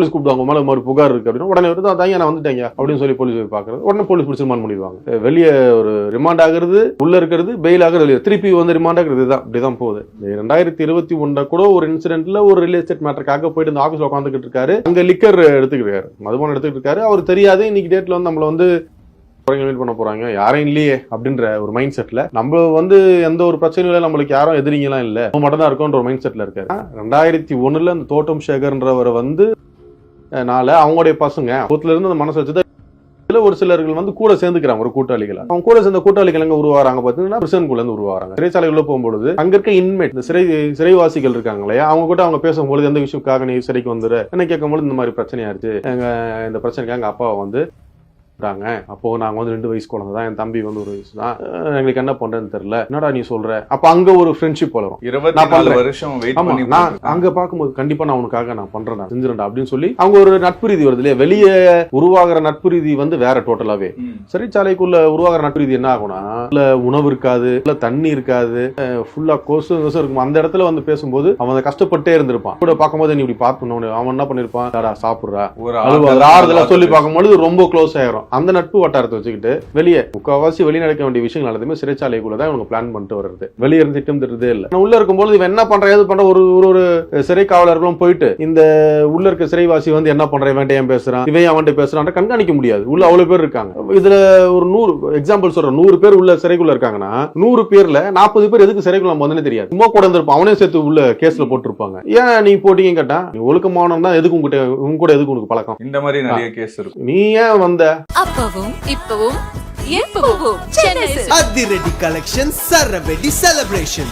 Police கூப்பிடுவாங்க, மேல மாதிரி புகார் இருக்கு அப்படின்னு. உடனே தாங்க நான் வந்துட்டேங்க அப்படின்னு சொல்லி போலீஸ் போய் பாக்குறது. உடனே போலீஸ் பிடிச்சி ரிமாண்ட் பண்ணிடுவாங்க. வெளியே ஒரு ரிமாண்ட் ஆகுறது, உள்ள இருக்கிறது, பெயில் ஆகுறது, திருப்பி வந்து ரிமாண்ட் ஆகுறது. இதுதான் இப்படிதான் போகுது. 2021 கூட ஒரு இன்சிடென்ட்ல ஒரு ரியல் எஸ்டேட் மேட்டருக்காக போயிட்டு இந்த ஆபீஸ்ல உட்காந்துக்கிட்டு இருக்காரு. அங்க லிக்கர் எடுத்துக்கிட்டாரு, மதுபானம் எடுத்துக்கிட்டு இருக்காரு. அவர் தெரியாது இன்னைக்கு டேட்ல வந்து நம்மள வந்து மீட் பண்ண போறாங்க, யாரும் இல்லையே அப்படின்ற ஒரு மைண்ட் செட்ல நம்ம வந்து எந்த ஒரு பிரச்சனையும் இல்லை, நம்மளுக்கு யாரும் எதிரிங்கலாம் இல்ல, நம்ம மட்டும் தான் இருக்கோன்ற ஒரு மைண்ட் செட்ல இருக்காரு. 2001 அந்த தோட்டம் சேகர்ன்றவரை வந்து அவங்களுடைய பசங்க இருந்து அந்த மனசு வச்சுதான் ஒரு சிலர்கள் வந்து கூட சேர்ந்துக்கிறாங்க ஒரு கூட்டாளிகள். அவங்க கூட சேர்ந்த கூட்டாளிகள் எங்க உருவாராங்க பாத்தீங்கன்னா பிரிசனுக்குள்ள இருந்து உருவாராங்க. சிறைச்சாலைக்குள்ள போகும்போது அங்க இருக்க இன்மேட், இந்த சிறைவாசிகள் இருக்காங்க இல்லையா, அவங்க கூட அவங்க பேசும்போது எந்த விஷயத்துக்காக நீ சிறைக்கு வந்துரு என்ன கேட்கும்போது இந்த மாதிரி பிரச்சனையா இருச்சு, இந்த பிரச்சனைக்காக எங்க அப்பாவை வந்து அப்போ நாங்க வந்து 2 வயசு குழந்தை தான், என் தம்பி வந்து 1 வயசு தான், எங்களுக்கு என்ன பண்றேன்னு தெரியல, என்னடா நீ சொல்ற. அப்ப அங்க ஒரு ஃப்ரெண்ட்ஷிப் வளரும். 24 வருஷம் வெயிட் பண்ணி நான் அங்க பாக்கும்போது கண்டிப்பா நான் உனக்காக நான் பண்றேன் செஞ்சிரேன்டா அப்படின்னு சொல்லி அவங்க ஒரு நட்பு ரீதி வருது இல்லையா. வெளியே உருவாகிற நட்பு ரீதி வந்து வேற டோட்டலாவே. சிறைச்சாலைக்குள்ள உருவாகிற நட்பு ரீதி என்ன ஆகும்னா, இல்ல உணவு இருக்காது, இல்ல தண்ணி இருக்காது, ஃபுல்லா கொசு இருக்கும். அந்த இடத்துல வந்து பேசும்போது அவன் கஷ்டப்பட்டே இருந்திருப்பான். கூட பார்க்கும்போது நீ இப்படி பார்க்கணும், அவன் என்ன பண்ணிருப்பான், சாப்பிடுறா ஆறுதலா சொல்லி பார்க்கும்போது ரொம்ப க்ளோஸ் ஆயிரும். அந்த நட்பு வட்டாரத்தை வச்சுக்கிட்டு வெளியே முக்கால்வாசி வெளியே நடக்க வேண்டிய விஷயங்கள் எல்லாத்தையுமே சிறைச்சாலைக்குள்ளதான் இவங்க பிளான் பண்ணிட்டு வருது. வெளியே இருந்து திட்டம் திட்டதே இல்லை. உள்ள இருக்கும்போது இவன் என்ன பண்ற ஏது பண்ற ஒரு சிறை காவலர்களும் போயிட்டு இந்த உள்ள இருக்க சிறைவாசி வந்து என்ன பண்ற, இவன் ஏன் பேசுறான், இவன் அவன்கிட்ட பேசுறான் கண்காணிக்க முடியாது. உள்ள அவ்வளவு பேர் இருக்காங்க. இதுல ஒரு 100 எக்ஸாம்பிள் சொல்றேன். 100 பேர் உள்ள சிறைக்குள்ள இருக்காங்கன்னா 100 பேர்ல 40 பேர் எதுக்கு சிறைக்குள்ள வந்தனே தெரியாது. சும்மா கூட இருந்திருப்பான், அவனே சேர்த்து உள்ள கேஸ்ல போட்டிருப்பாங்க. ஏன் நீ போட்டீங்க கேட்டா, நீ ஒழுக்கமானவன் தான், எதுக்கு உங்க கூட எதுக்கு உனக்கு பழக்கம், இந்த மாதிரி நிறைய கேஸ் இருக்கும். நீ ஏன் வந்த இப்பவும் அதிரடி கலெக்ஷன், சரவெடி செலிப்ரேஷன்.